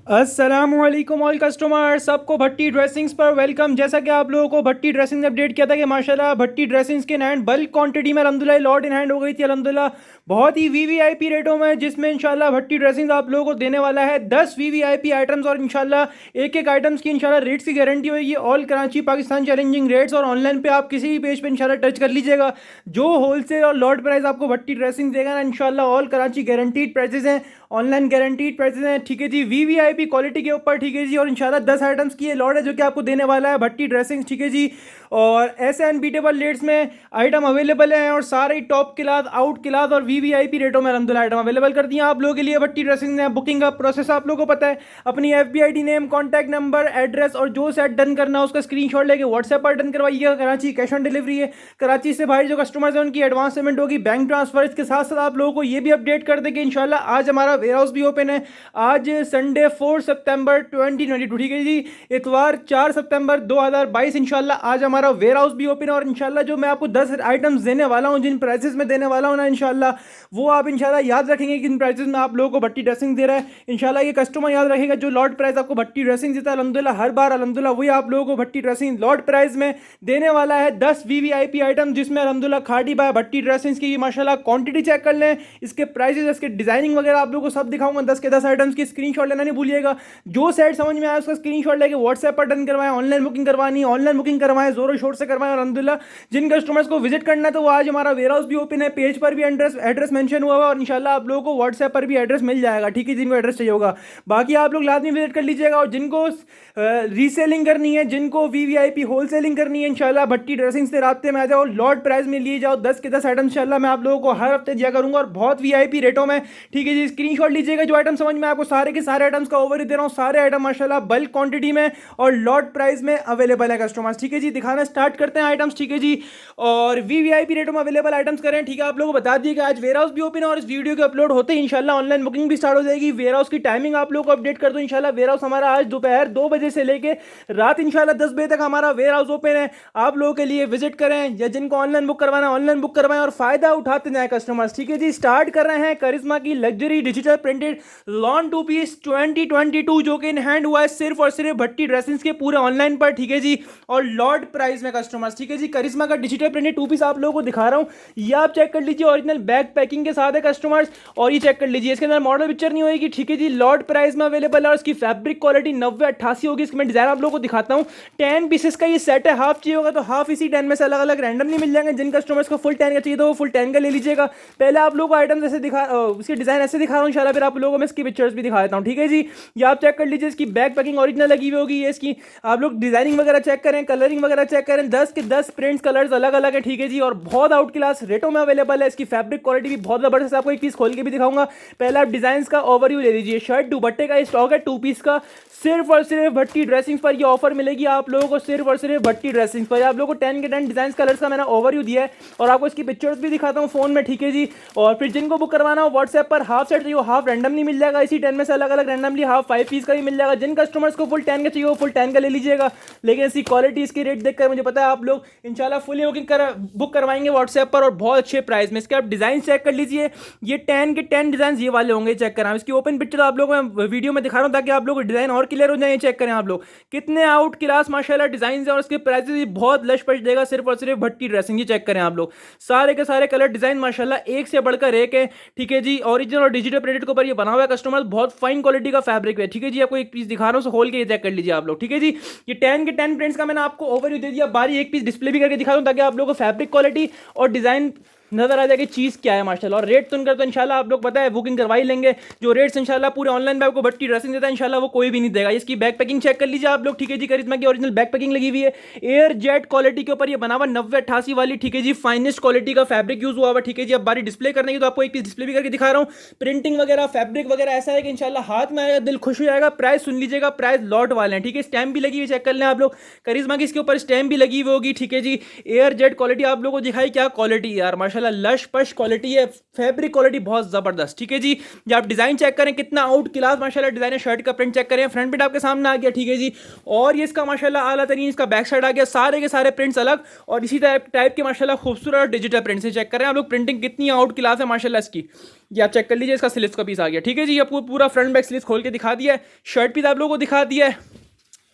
अस्सलामुअलैकुम all customer, सबको भट्टी dressings पर वेलकम। जैसा कि आप लोगों को भट्टी ड्रेसिंग्स ने अपडेट किया था कि माशाल्लाह भट्टी ड्रेसिंग्स के हैंड बल्क क्वांटिटी में अल्हम्दुलिल्लाह लॉट इन हैंड हो गई थी अल्हम्दुलिल्लाह, बहुत ही वीवीआईपी रेटों में, जिसमें इंशाल्लाह भट्टी ड्रेसिंग्स आप लोगों को देने वाला है 10 वीवीआईपी आइटम्स। और इंशाल्लाह एक एक आइटम्स की इंशाल्लाह रेट्स की गारंटी होगी। All Karachi Pakistan challenging rates, और ऑनलाइन पे आप किसी भी पेज पे इंशाल्लाह टच कर लीजिएगा, जो होलसेल और लॉट प्राइस आपको भट्टी ड्रेसिंग देगा ना इंशाल्लाह ऑल कराची गारंटीड प्राइसेस हैं, ऑनलाइन गारंटीड प्राइसेस हैं। ठीक है जी, वीवीआईपी क्वालिटी के ऊपर। ठीक है जी, और इंशाल्लाह 10 आइटम्स की ये लॉट है जो कि आपको देने वाला है भट्टी ड्रेसिंग। ठीक है जी, और ऐसे अनबीटेबल रेट्स में आइटम अवेलेबल हैं, और सारे टॉप क्लास, आउट क्लास और वीवीआईपी रेटों में अल्हम्दुलिल्लाह आइटम अवेलेबल कर दिए आप लोगों के लिए भट्टी ड्रेसिंग ने। बुकिंग का प्रोसेस आप लोगों को पता है, अपनी एफबीआईडी नेम, कॉन्टैक्ट नंबर, एड्रेस और जो सेट डन करना है उसका स्क्रीनशॉट लेके व्हाट्सएप पर डन करवाइएगा। कराची कैश ऑन डिलीवरी है, कराची से बाहर जो कस्टमर्स हैं उनकी एडवांस पेमेंट होगी, बैंक ट्रांसफर। इसके साथ साथ आप लोगों को ये भी अपडेट कर दें कि इंशाल्लाह आज हमारा वेयर हाउस भी ओपन है। आज संडे 4 सितंबर 2022, ठीक है जी, इतवार 4 सितंबर 2022, इंशाल्लाह आज हमारा वेयर हाउस भी ओपन है। और इंशाल्लाह जो मैं आपको 10 आइटम्स देने वाला हूं, जिन प्राइसेस में देने वाला हूं ना इंशाल्लाह, वो आप इंशाल्लाह याद रखेंगे कि इन प्राइसेस में आप लोगों को भट्टी ड्रेसिंग दे रहा है। इंशाल्लाह ये कस्टमर याद रखेगा, जो लॉट प्राइस आपको भट्टी ड्रेसिंग देता है अल्हम्दुलिल्लाह हर बार, अल्हम्दुलिल्लाह वही आप लोगों को भट्टी ड्रेसिंग लॉट प्राइस में देने वाला है 10 वीवीआईपी आइटम, जिसमें अल्हम्दुलिल्लाह खाटी बाय भट्टी ड्रेसिंग्स की माशाल्लाह क्वांटिटी चेक कर लें, इसके प्राइसेस, इसके डिजाइनिंग वगैरह आप लोगों को सब दिखाऊंगा। 10 के 10 आइटम्स की स्क्रीनशॉट लेना नहीं भूलिएगा। जो सेट समझ में आया उसका स्क्रीनशॉट लेके व्हाट्सएप पर डन करवाएं। ऑनलाइन बुकिंग करवानी है ऑनलाइन बुकिंग करवाएं, जोरों शोर से करवाएं। और अल्हम्दुलिल्लाह जिन कस्टमर्स को विजिट करना है तो वो आज हमारा वेयर हाउस भी ओपन है, पेज पर भी एड्रेस मेंशन हुआ हुआ, और इंशाल्लाह आप लोगों को व्हाट्सएप पर भी एड्रेस मिल जाएगा। ठीक है, जिनको एड्रेस चाहिए होगा, बाकी आप लोग लाजमी विजिट कर लीजिएगा। और जिनको रीसेलिंग करनी है, जिनको वीवीआईपी होलसेलिंग करनी है, इंशाल्लाह भट्टी ड्रेसिंग से रास्ते में आ जाओ, लॉट प्राइस में लिए जाओ 10 के 10 आइटम इंशाल्लाह मैं आप लोगों को हर हफ्ते दिया करूंगा, और बहुत वीआईपी रेटों में। ठीक है जी, स्क्रीनशॉट लीजिएगा जो आइटम समझ में, आपको सारे के सारे आइटम्स का ओवरव्यू दे रहा हूं। सारे आइटम माशाल्लाह बल्क क्वांटिटी में और लॉट प्राइस में अवेलेबल है कस्टमर्स। ठीक है जी, दिखाना स्टार्ट करते हैं आइटम्स। ठीक है जी, और वीवीआईपी रेटों में अवेलेबल आइटम्स करें। ठीक है, आप लोगों को बता दिए कि आज वेयर हाउस भी ओपन है, और इस वीडियो के अपलोड होते ही इंशाल्लाह ऑनलाइन बुकिंग भी स्टार्ट हो जाएगी। वेयर हाउस की टाइमिंग आप लोगों को अपडेट कर दो। इंशाल्लाह वेयर हाउस हमारा आज दोपहर 2 बजे से लेके रात इंशाल्लाह 10 बजे तक हमारा वेयर हाउस ओपन है। आप लोगों के लिए विजिट करें, या जिनको ऑनलाइन बुक करवाना है ऑनलाइन बुक करवाएं, और फायदा उठाते जाए कस्टमर्स। ठीक है जी, स्टार्ट कर रहे हैं करिश्मा की luxury digital printed lawn 2 piece 2022, जो कि इन हैंड हुआ है सिर्फ और सिर्फ भट्टी ड्रेसिंग्स के पूरे ऑनलाइन पर। ठीक है जी, और लॉट प्राइस में कस्टमर्स। ठीक है जी, करिश्मा का डिजिटल प्रिंटेड 2 पीस आप लोगों को दिखा रहा हूं, ये आप चेक कर लीजिए, ओरिजिनल बैक पैकिंग के साथ है कस्टमर्स। और ये चेक कर लीजिए, इसके अंदर मॉडल पिक्चर नहीं होगी। ठीक है जी, लॉट प्राइस में अवेलेबल है, और इसकी फैब्रिक क्वालिटी 90-88 होगी। इसकी मैं डिजाइन आप लोगों को दिखाता हूं। 10 पीसेस का ये सेट है, हाफ चाहिए होगा तो हाफ इसी 10 में से अलग अलग रैंडमली मिल जाएंगे। जिन कस्टमर्स को फुल 10 का चाहिए तो वो फुल 10 का ले लीजिएगा। पहले आप लोगों को आइटम ऐसे दिखा, इसके डिजाइन ऐसे दिखा रहा हूँ इंशाल्लाह, फिर आप लोगों को मैं इसकी पिक्चर्स भी दिखा देता हूँ। ठीक है जी, ये आप चेक कर लीजिए, इसकी बैक पैकिंग ओरिजिनल लगी हुई होगी। ये इसकी आप लोग डिजाइनिंग वगैरह चेक करें, कलरिंग वगैरह चेक करें, 10 के 10 प्रिंट्स कलर्स अलग अलग है। ठीक है जी, और बहुत आउट क्लास रेटों में अवेलेबल है। इसकी फैब्रिक क्वालिटी भी बहुत जबरदस्त है, आपको एक पीस खोल के भी दिखाऊंगा। पहले आप डिजाइन का ओवरव्यू ले लीजिए। शर्ट दुपट्टे का स्टॉक है 2 पीस का, सिर्फ और सिर्फ भट्टी ड्रेसिंग पर ये ऑफर मिलेगी आप लोगों को, सिर्फ और सिर्फ भट्टी ड्रेसिंग पर। आप लोगों को 10 के 10 डिजाइन कलर्स का मैंने ओवरव्यू दिया है, और आपको इसकी पिक्चर्स भी दिखाता हूँ फोन में। ठीक है जी, और फिर जिनको बुक करवाना हो व्हाट्सएप पर हाफ सेट चाहिए हाफ रैंडमली मिल जाएगा, इसी 10 में से अलग अलग रैंडमली हाफ 5 पीस का भी मिल जाएगा। जिन कस्टमर्स को फुल 10 का चाहिए वो फुल 10 का ले लीजिएगा। लेकिन इसकी क्वालिटी, इसकी रेट देखकर मुझे पता है आप लोग इंशाल्लाह फुली बुक करवाएंगे व्हाट्सएप पर, और बहुत अच्छे प्राइस में। इसके आप डिजाइन चेक कर लीजिए, ये 10 के 10 डिजाइन ये वाले होंगे, चेक करें। इसकी ओपन पिक्चर आप लोग मैं वीडियो में दिखा रहा हूँ ताकि आप लोग डिजाइन और क्लियर हो जाए। चेक करें आप लोग कितने आउट क्लास माशाल्लाह डिजाइन है, और इसके प्राइसेस भी बहुत लश पश देगा, सिर्फ और सिर्फ भट्टी ड्रेसिंग। ये चेक करें आप लोग, सारे के सारे कलर डिजाइन माशाल्लाह एक से बढ़कर एक है। ठीक है जी, ओरिजिनल और डिजिटल प्रिंटेड के ऊपर ये बना हुआ है कस्टमर, बहुत फाइन क्वालिटी का फैब्रिक है। ठीक है जी, आपको एक पीस दिखा रहा हूँ, खोल के ये चेक कर लीजिए आप लोग। ठीक है जी, ये 10 के 10 प्रिंट्स का मैंने आपको ओवरव्यू दे दिया, बारी एक पीस डिस्प्ले भी करके दिखा दूं ताकि आप लोगों को फैब्रिक क्वालिटी और डिजाइन नजर आ जाएगी चीज क्या है माशाल्लाह। और रेट सुनकर तो इंशाल्लाह आप लोग पता है बुकिंग करवा ही लेंगे। जो रेट्स इंशाल्लाह पूरे ऑनलाइन पे आपको भट्टी ड्रेसिंग देता है इंशाल्लाह वो कोई भी नहीं देगा। इसकी बैक पैकिंग चेक कर लीजिए आप लोग। ठीक है जी, करिश्मा की ओरिजिनल बैक पैकिंग लगी हुई है, एयर जेट क्वालिटी के ऊपर ये बना हुआ 90-88 वाली। ठीक है जी, फाइनेस्ट क्वालिटी का फैब्रिक यूज हुआ हुआ। ठीक है जी, अब बारी डिस्प्ले करने की तो आपको एक पीस डिस्प्ले भी करके दिखा रहा हूँ। प्रिंटिंग वगैरह फैब्रिक वगैरह ऐसा है कि इंशाल्लाह हाथ में आएगा दिल खुश हो जाएगा। प्राइस सुन लीजिएगा, प्राइस लॉट वाले हैं। ठीक है, स्टैम्प भी लगी हुई चेक कर लें आप लोग, करिश्मा की इसके ऊपर स्टैम्प भी लगी हुई होगी। ठीक है जी, एयर जेट क्वालिटी आप लोगों को दिखाई, क्या क्वालिटी यार माशाल्लाह माशाल्लाह लश पश क्वालिटी है, फैब्रिक क्वालिटी बहुत ज़बरदस्त। ठीक है जी, ये आप डिज़ाइन चेक करें कितना आउट क्लास माशाल्लाह डिज़ाइन है। शर्ट का प्रिंट चेक करें, फ्रंट प्रिंट आपके सामने आ गया। ठीक है जी, और ये इसका माशाल्लाह आला तरीन इसका बैक साइड आ गया, सारे के सारे प्रिंट्स अलग और इसी टाइप के माशाल्लाह खूबसूरत डिजिटल प्रिंट से चेक करें आप लोग। प्रिंटिंग कितनी आउट क्लास है माशाल्लाह इसकी, ये आप चेक कर लीजिए। इसका स्लीव्स का पीस आ गया। ठीक है जी, आपको पूरा फ्रंट बैक स्लीव्स खोल के दिखा दिया है, शर्ट पीस आप लोगों को दिखा दिया है,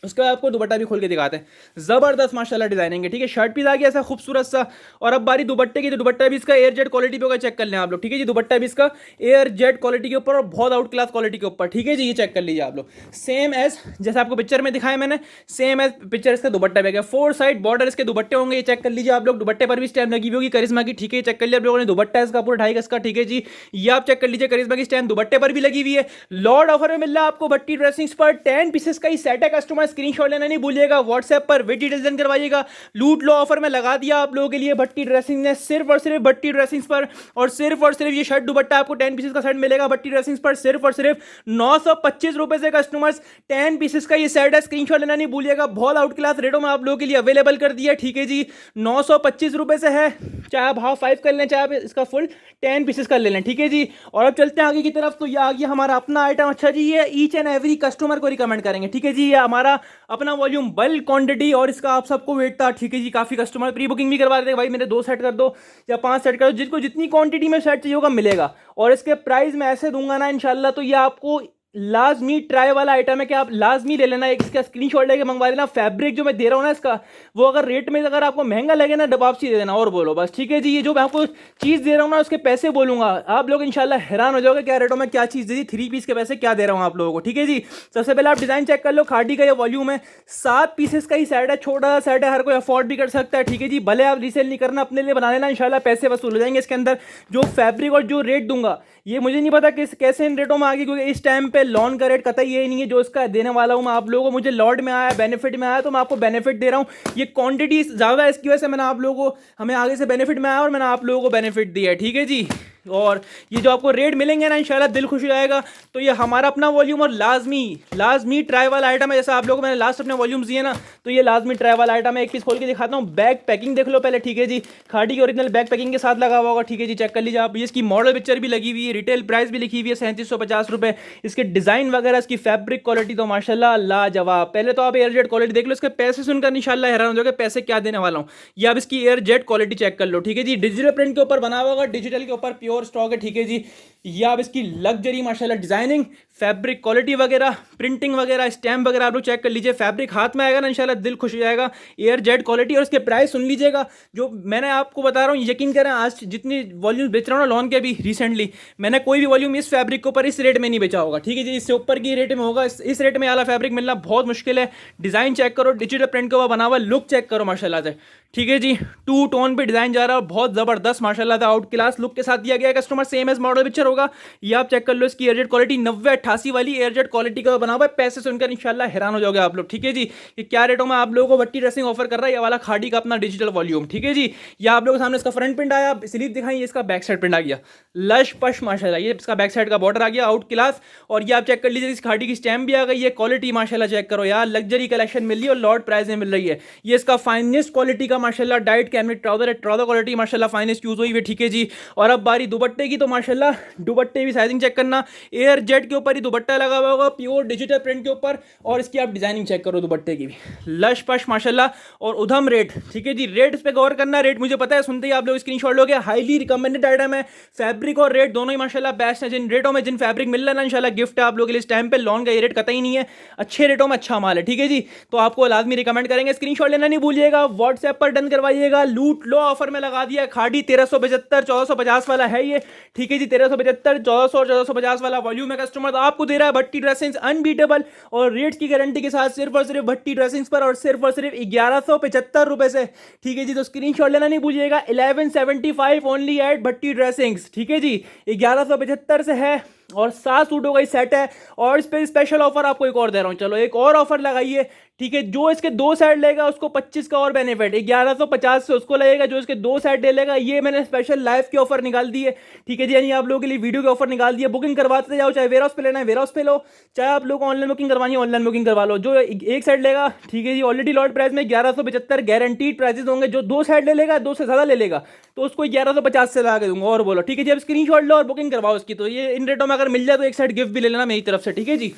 उसके बाद आपको दुपट्टा भी खोल के दिखाते हैं। ज़बरदस्त माशाल्लाह डिजाइनिंग है। ठीक है, शर्ट पीस आ गया ऐसा खूबसूरत सा। और अब बारी दुपट्टे की, तो दुपट्टा भी इसका एयर जेट क्वालिटी पे होगा, चेक कर लें आप लोग। ठीक है जी, दुपट्टा भी इसका एयर जेट क्वालिटी के ऊपर और बहुत आउट क्लास क्वालिटी के ऊपर। ठीक है जी, ये चेक कर लीजिए आप लोग। सेम एज जैसे आपको पिक्चर में दिखाया मैंने, सेम एज पिक्चर इसका दुपट्टा भी गया। 4 साइड बॉर्डर इसके दुपट्टे होंगे, ये चेक कर लीजिए आप लोग। दुपट्टे पर भी स्टैम्प लगी हुई होगी करिश्मा की। ठीक है, चेक कर लिया आप लोगों ने। दुपट्टा इसका पूरा 2.5 गज का। ठीक है जी, ये आप चेक कर लीजिए, करिश्मा की स्टैम्प दुपट्टे पर भी लगी हुई है। लॉर्ड ऑफर में मिल रहा है आपको भट्टी ड्रेसिंग्स पर 10 पीसेस का ही सेट है। कस्टमर स्क्रीनशॉट लेना नहीं भूलिएगा, व्हाट्सएप पर विद डिटेल्स सेंड करवाइएगा। लूट लो ऑफर में लगा दिया आप लोगों के लिए भट्टी ड्रेसिंग ने, सिर्फ और सिर्फ भट्टी ड्रेसिंग्स पर। और सिर्फ ये शर्ट दुपट्टा आपको 10 पीसेस का सेट मिलेगा भट्टी ड्रेसिंग्स पर सिर्फ और सिर्फ 925 रुपए से। कस्टमर्स 10 पीसेस का ये सेट है, स्क्रीनशॉट लेना नहीं भूलिएगा। बहुत आउट क्लास रेटों में आप लोगों के लिए अवेलेबल कर दिया। ठीक है जी, 925 रुपए से है, चाहे आप हाफ 5 कर लें, चाहे आप इसका फुल 10 पीसेस कर ले लें। ठीक है जी, और अब चलते हैं आगे की तरफ। तो ये आ गया हमारा अपना आइटम। अच्छा जी, ये ईच एंड एवरी कस्टमर को रिकमेंड करेंगे। ठीक है जी, ये हमारा अपना वॉल्यूम बल्क क्वांटिटी और इसका आप सबको वेट था। ठीक है जी, काफ़ी कस्टमर प्री बुकिंग भी करवा रहे थे, भाई मेरे 2 सेट कर दो या 5 सेट कर दो, जिसको जितनी क्वांटिटी में सेट चाहिए होगा मिलेगा। और इसके प्राइस मैं ऐसे दूंगा ना इंशाल्लाह, तो ये आपको लाजमी ट्राई वाला आइटम है कि आप लाजमी ले लेना। एक इसका स्क्रीनशॉट लेके मंगवा लेना। फैब्रिक जो मैं दे रहा हूँ ना इसका, वो अगर रेट में अगर आपको महंगा लगे ना, वापसी दे देना और बोलो बस। ठीक है जी, ये जो मैं आपको चीज़ दे रहा हूँ ना, उसके पैसे बोलूँगा, आप लोग इंशाल्लाह हैरान हो जाओगे क्या रेटों में क्या चीज़ दे दी। 3 पीस के पैसे क्या दे रहा हूँ आप लोगों को। ठीक है जी, सबसे पहले आप डिज़ाइन चेक कर लो। खादी का ये वॉल्यूम है, 7 पीसेस का ही सेट है, छोटा सा सेट है, हर कोई अफोर्ड भी कर सकता है। ठीक है जी, भले आप रीसेल नहीं करना, अपने लिए बना लेना, इंशाल्लाह पैसे वसूल हो जाएंगे इसके अंदर। जो फैब्रिक और जो रेट दूंगा, ये मुझे नहीं पता कैसे इन रेटों में आ गई, क्योंकि इस टाइम पे लॉन का रेट कतई ये नहीं है जो इसका देने वाला हूँ मैं आप लोगों को। मुझे लॉट में आया, बेनिफिट में आया, तो मैं आपको बेनिफिट दे रहा हूँ। ये क्वांटिटी ज़्यादा है, इसकी वजह से मैंने आप लोगों को, हमें आगे से बेनिफिट में आया और मैंने आप लोगों को बेनिफिट दिया है। ठीक है जी, और ये जो आपको रेट मिलेंगे ना, इंशाल्लाह दिल खुश हो जाएगा। तो ये हमारा अपना वॉल्यूम और लाजमी ट्राई वाला आइटम है। जैसा आप लोगों को मैंने लास्ट अपने वॉल्यूम्स दिए ना, तो ये लाजमी ट्राई वाला आइटम है। एक पीस खोल के दिखाता हूँ। बैक पैकिंग देख लो पहले। ठीक है जी, खादी की ओरिजिनल बैक पैकिंग के साथ लगा हुआ होगा। ठीक है जी, चेक कर लीजिए आप। ये इसकी मॉडल पिक्चर भी लगी हुई है, रिटेल प्राइस भी लिखी हुई है 3750 रुपये। इसके डिज़ाइन वगैरह, इसकी फैब्रिक क्वालिटी तो माशाल्लाह लाजवाब। पहले तो आप एयर जेट क्वालिटी देख लो, इसके पैसे सुनकर इंशाल्लाह हैरान हो जाओगे पैसे क्या देने वाला हूँ। ये आप इसकी एयर जेट क्वालिटी चेक कर लो। ठीक है जी, डिजिटल प्रिंट के ऊपर बना हुआ होगा, डिजिटल के ऊपर प्योर स्टॉक है। ठीक है जी, ये आप इसकी लग्जरी माशाल्लाह डिजाइनिंग, फैब्रिक क्वालिटी वगैरह, प्रिंटिंग वगैरह, स्टैम्प वगैरह आप लोग चेक कर लीजिए। फैब्रिक हाथ में आएगा ना, इंशाल्लाह दिल खुश हो जाएगा। Air jet quality. और इसके प्राइस सुन लीजिएगा, जो मैंने आपको बता रहा हूँ, यकीन करें, आज जितनी वॉल्यूम बेच रहा हूँ ना लॉन के, अभी रिसेंटली मैंने कोई भी वॉल्यूम इस फैब्रिक के ऊपर इस रेट में नहीं बेचा होगा। ठीक है जी, इससे ऊपर की रेट में होगा। इस रेट में आला फैब्रिक मिलना बहुत मुश्किल है। डिज़ाइन चेक करो, डिजिटल प्रिंट के ऊपर बना हुआ, लुक चेक करो माशाल्लाह से। ठीक है जी, 2 टोन पे डिजाइन जा रहा है, बहुत जबरदस्त माशाल्लाह से आउट क्लास लुक के साथ दिया गया है। Customer same as model picture होगा, ये आप चेक कर लो। इसकी एयरजेट क्वालिटी 9088 वाली एयरजेट क्वालिटी का बना हुआ है। पैसे सुनकर इंशाल्लाह हैरान हो जाओगे आप लोग। ठीक है जी, ये क्या रेटों में आप लोगों को भट्टी ड्रेसिंग ऑफर कर रहा है, ये वाला खादी का अपना डिजिटल वॉल्यूम। ठीक है जी, ये आप लोगों के सामने इसका फ्रंट प्रिंट आया, स्लीव दिखाई, इसका बैक साइड प्रिंट आ गया लश पश माशाल्लाह। ये इसका बैक साइड का बॉर्डर आ गया आउट क्लास। और ये आप चेक कर लीजिए, इस खादी की स्टैम्प भी आ गई है। क्वालिटी माशाल्लाह चेक करो यार, लग्जरी कलेक्शन मिल रही है और लॉट प्राइस में मिल रही है। ये इसका फाइनेस्ट क्वालिटी का माशाल्लाह डाइट कैमरिक ट्राउजर है, ट्राउजर क्वालिटी माशाल्लाह फाइनेस्ट यूज हुई है। ठीक है जी, और अब बारी दुपट्टे की, तो माशाल्लाह दुपट्टे भी साइजिंग चेक करना, एयर जेट के ऊपर ही दुपट्टा लगा हुआ होगा, प्योर डिजिटल प्रिंट के ऊपर। और इसकी आप डिजाइनिंग चेक करो दुपट्टे की भी, लश पश माशाल्लाह। और उधम रेट। ठीक है जी, रेट इस पे गौर करना, रेट मुझे पता है, सुनते ही आप लोग स्क्रीनशॉट लोगे। हाईली रिकमेंडेड आइटम है, फैब्रिक और रेट दोनों ही माशाल्लाह बेस्ट है। जिन रेटों में जिन फैब्रिक मिल रहा है ना, इंशाल्लाह गिफ्ट है आप लोगों के लिए। इस टाइम पे लॉन का ये रेट कतई नहीं है, अच्छे रेटों में अच्छा माल है। ठीक है जी, तो आपको लाजमी रिकमेंड करेंगे। स्क्रीनशॉट लेना नहीं भूलिएगा, व्हाट्सएप पर डन करवाइएगा। लूट लो ऑफर में लगा दिया खादी 1375 1450 वाला है ये। ठीक है जी, 1375 1400 और 1450 वाला वॉल्यूम है। कस्टमर आपको दे रहा है भट्टी ड्रेसिंग्स अनबीटेबल और रेट्स की गारंटी के साथ, सिर्फ और सिर्फ भट्टी ड्रेसिंग्स पर और सिर्फ 1175 रुपए से। ठीक है जी, तो स्क्रीनशॉट लेना नहीं भूलिएगा। 1175 ओनली एट भट्टी ड्रेसिंग्स। ठीक है जी, 1175 से है और 7 सूटों का ही सेट है। और इस पर स्पेशल ऑफर आपको एक और दे रहा हूँ, चलो एक और ऑफर लगाइए। ठीक है। जो इसके दो साइड लेगा उसको 25 का और बेनिफिट, 1150 से उसको लगेगा जो इसके दो साइड ले लेगा। ये मैंने स्पेशल लाइव की ऑफर निकाल दी है, ठीक है जी, यानी आप लोगों के लिए वीडियो की ऑफर निकाल दी है। बुकिंग करवाते जाओ, चाहे वेयर हाउस पे लेना है वेयर हाउस पे लो, चाहे आप लोग ऑनलाइन बुकिंग करवानी है ऑनलाइन बुकिंग करवा लो। जो एक साइड लेगा, ठीक है जी, ऑलरेडी लॉट प्राइस में 1175 गारंटीड प्राइसेस होंगे। जो दो साइड ले लेगा, दो से ज़्यादा ले लेगा, तो उसको 1150 से लगा के दूंगा। और बोलो, ठीक है जी, अब स्क्रीनशॉट लो और बुकिंग करवाओ उसकी। तो ये इन रेटों में अगर मिल जाए तो एक साइड गिफ्ट भी ले लेना मेरी तरफ से, ठीक है जी।